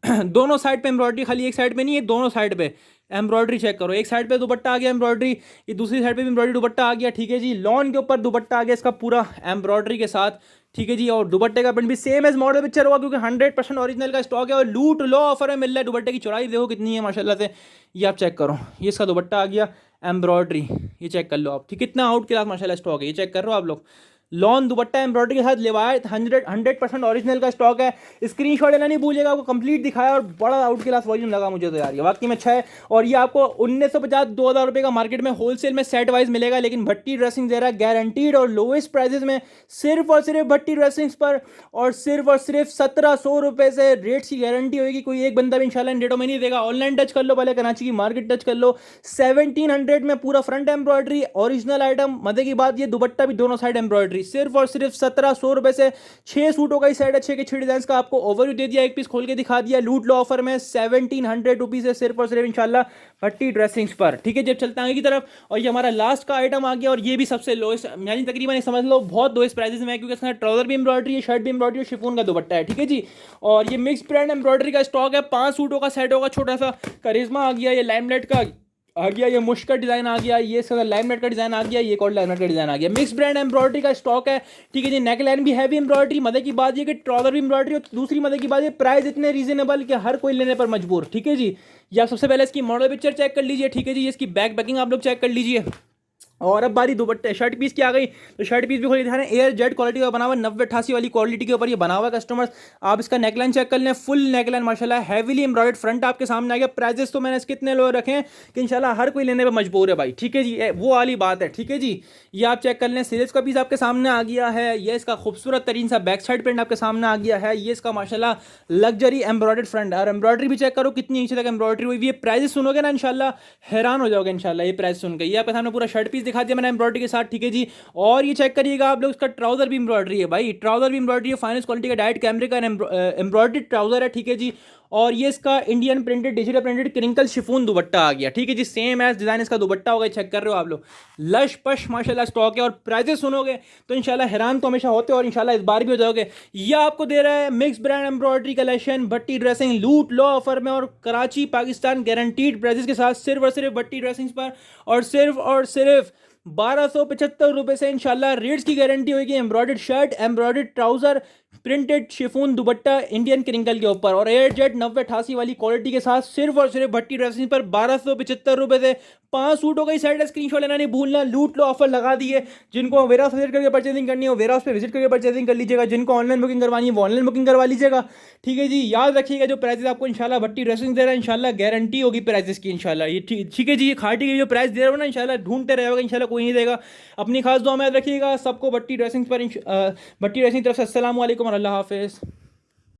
दोनों साइड पे एम्ब्रॉयडरी, खाली एक साइड पे नहीं है, दोनों साइड पे एम्ब्रॉयडरी चेक करो। एक साइड पे दुपट्टा आ गया एम्ब्रॉयडरी, ये दूसरी साइड पे भी एम्ब्रॉयडरी दुपट्टा आ गया, ठीक है जी। लॉन के ऊपर दुपट्टा आ गया इसका पूरा एम्ब्रॉयडरी के साथ, ठीक है जी। और दुपट्टे का प्रिंट भी सेम एज मॉडल पिक्चर होगा, क्योंकि 100% ओरिजिनल का स्टॉक है। और लूट लो ऑफर में मिल रहा है। दुपट्टे की चौड़ाई देखो कितनी है माशाल्लाह से, ये आप चेक करो। ये इसका दुपट्टा आ गया एम्ब्रॉयडरी, ये चेक कर लो आप, ठीक, कितना आउट क्लास माशाल्लाह स्टॉक है, ये चेक कर रहे हो आप लोग। लॉन दुपट्टा एम्ब्रॉयडरी के साथ लिवायत 100% ओरिजिनल का स्टॉक है। स्क्रीनशॉट लेना नहीं भूलिएगा, आपको कंप्लीट दिखाया और बड़ा आउट क्लास वॉल्यूम लगा मुझे तो यार, ये वाकई में अच्छा है। और ये आपको 1950-2000 रुपये का मार्केट में होलसेल में सेट वाइज मिलेगा, लेकिन भट्टी ड्रेसिंग दे रहा है गारंटीड और लोएस्ट प्राइजेस में, सिर्फ और सिर्फ भट्टी ड्रेसिंग्स पर। और सिर्फ 1700 रुपये से रेट्स की गारंटी होगी, कोई एक बंदा भी इंशाल्लाह इन रेटों में नहीं देगा। ऑनलाइन टच कर लो, पहले कराची की मार्केट टच कर लो। 1700 में पूरा फ्रंट एम्ब्रॉयडरी ओरिजिनल आइटम, मजे की बात ये दुपट्टा भी दोनों साइड एम्ब्रॉयडरी, सिर्फ और सिर्फ 1700 रुपये से 6 सूटों का ही सेट है, 6 के 6 डिजाइन का आपको ओवरव्यू दे दिया, एक पीस खोल के दिखा दिया। लूट लो ऑफर में 1700 रुपीज़ है सिर्फ और सिर्फ इंशाल्लाह भट्टी ड्रेसिंग्स पर, ठीक है। जब चलते हैं आगे की तरफ, और ये हमारा लास्ट का आइटम आ गया, और ये भी सबसे लोएस्ट, यानी तकरीबन समझ लो बहुत लोएस्ट प्राइसेस में है, क्योंकि इसका ट्राउजर भी एम्ब्रॉयडरी है, शर्ट भी एम्ब्रॉयडरी है, शिफॉन का दुपट्टा है, ठीक है जी। और ये मिक्स ब्रांड एम्ब्रॉयडरी का स्टॉक है, 5 सूटों का सेट होगा छोटा सा। करिश्मा आ गया, ये लाइमलाइट का आ गया ये मुश्क का डिज़ाइन आ गया, ये इसका लाइमलाइट का डिज़ाइन आ गया, ये कॉल लाइमलाइट का डिज़ाइन आ गया। मिक्स ब्रांड एम्ब्रॉयडरी का स्टॉक है, ठीक है जी। नेक लाइन भी हैवी एम्ब्रॉयडरी, मजे की बात ये कि ट्राउजर भी एम्ब्रॉयडरी, और दूसरी मजे की बात ये प्राइस इतने रीजनेबल कि हर कोई लेने पर मजबूर, ठीक है जी। ये आप सबसे पहले इसकी मॉडल पिक्चर चेक कर लीजिए, ठीक है जी। इसकी बैक पैकिंग आप लोग चेक कर लीजिए। और अब बारी दुपट्टे शर्ट पीस की आ गई, तो शर्ट पीस भी खोल दिखा रहे हैं। एयर जेट क्वालिटी का बना हुआ, 90-88 वाली क्वालिटी के ऊपर ये बना हुआ है कस्टमर्स। आप इसका नेकलाइन चेक कर लें, फुल नेकलाइन माशाल्लाह, हैवीली एम्ब्रॉयडर्ड फ्रंट आपके सामने आ गया। प्राइजेस तो मैंने इसके इतने लो रखे हैं कि इंशाल्लाह हर कोई लेने पे मजबूर है भाई, ठीक है जी। वो वाली बात है, ठीक है जी। ये आप चेक कर लें, सीरीज का पीस आपके सामने आ गया है। ये इसका खूबसूरत तरीन सा बैक साइड प्रिंट आपके सामने आ गया है। ये इसका माशाल्लाह लग्जरी एम्ब्रॉयडर्ड फ्रंट, और एम्ब्रॉयडरी भी चेक करो कितनी इंच तक एम्ब्रॉयडरी हुई। ये प्राइजेस सुनोगे ना इंशाल्लाह हैरान हो जाओगे इंशाल्लाह, ये प्राइस सुन के। ये आपके सामने पूरा शर्ट पीस दिखा दिया मैंने एम्ब्रॉयडरी के साथ, ठीक है जी। और ये चेक करिएगा आप लोग, इसका ट्राउजर भी एम्ब्रॉयडरी है भाई, ट्राउजर भी एम्ब्रॉयडरी है, फाइनेंस क्वालिटी का डायरेक्ट कैमरे का एम्ब्रॉयडरी ट्राउजर है, ठीक है जी। और ये इसका Indian printed digital printed crinkle chiffon dupatta आ गया, ठीक है जी। सेम एज डिजाइन इसका दुपट्टा होगा, चेक कर रहे हो आप लोग, लश पश माशाल्लाह स्टॉक है। और प्राइजेस सुनोगे तो इंशाल्लाह हैरान तो हमेशा होते हो, और इंशाल्लाह इस बार भी हो जाओगे। ये आपको दे रहा है मिक्स ब्रांड एम्ब्रॉयडरी कलेक्शन भट्टी ड्रेसिंग, लूट लो ऑफर में, और कराची पाकिस्तान गारंटीड प्राइजेस के साथ, सिर्फ और सिर्फ भट्टी ड्रेसिंग्स पर, और सिर्फ 1275 रुपये से इंशाल्लाह रेट्स की गारंटी होगी। Embroidered shirt, embroidered trouser, printed chiffon दुपट्टा इंडियन क्रिंकल के ऊपर, और एयर जेट 90-88 वाली क्वालिटी के साथ, सिर्फ और सिर्फ भट्टी ड्रेसिंग पर 1275 रुपये से 5 सूट हो गई। साइड का स्क्रीनशॉट लेना नहीं भूलना। लूट लो ऑफर लगा दिए। जिनको वेरा विजिट करके परचेजिंग करनी हो, वेरा पे विजिट करके परचेजिंग कर लीजिएगा। जिनको ऑनलाइन बुकिंग करवानी है वो ऑनलाइन बुकिंग करवा लीजिएगा, ठीक है जी। याद रखिएगा जो प्राइसेस आपको इंशाल्लाह भट्टी ड्रेसिंग दे रहा है, इंशाल्लाह गारंटी होगी प्राइसेस की इंशाल्लाह, ये ठीक है जी। ये खाटी की जो प्राइस दे रहा हो ना, इंशाल्लाह ढूंढते रहेगा, इंशाल्लाह कोई नहीं देगा। अपनी खास दुआ में याद रखिएगा। सबको भट्टी ड्रेसिंग पर भट्टी ड्रेसिंग तरफ से अस्सलाम वालेकुम और अल्लाह हाफिज़।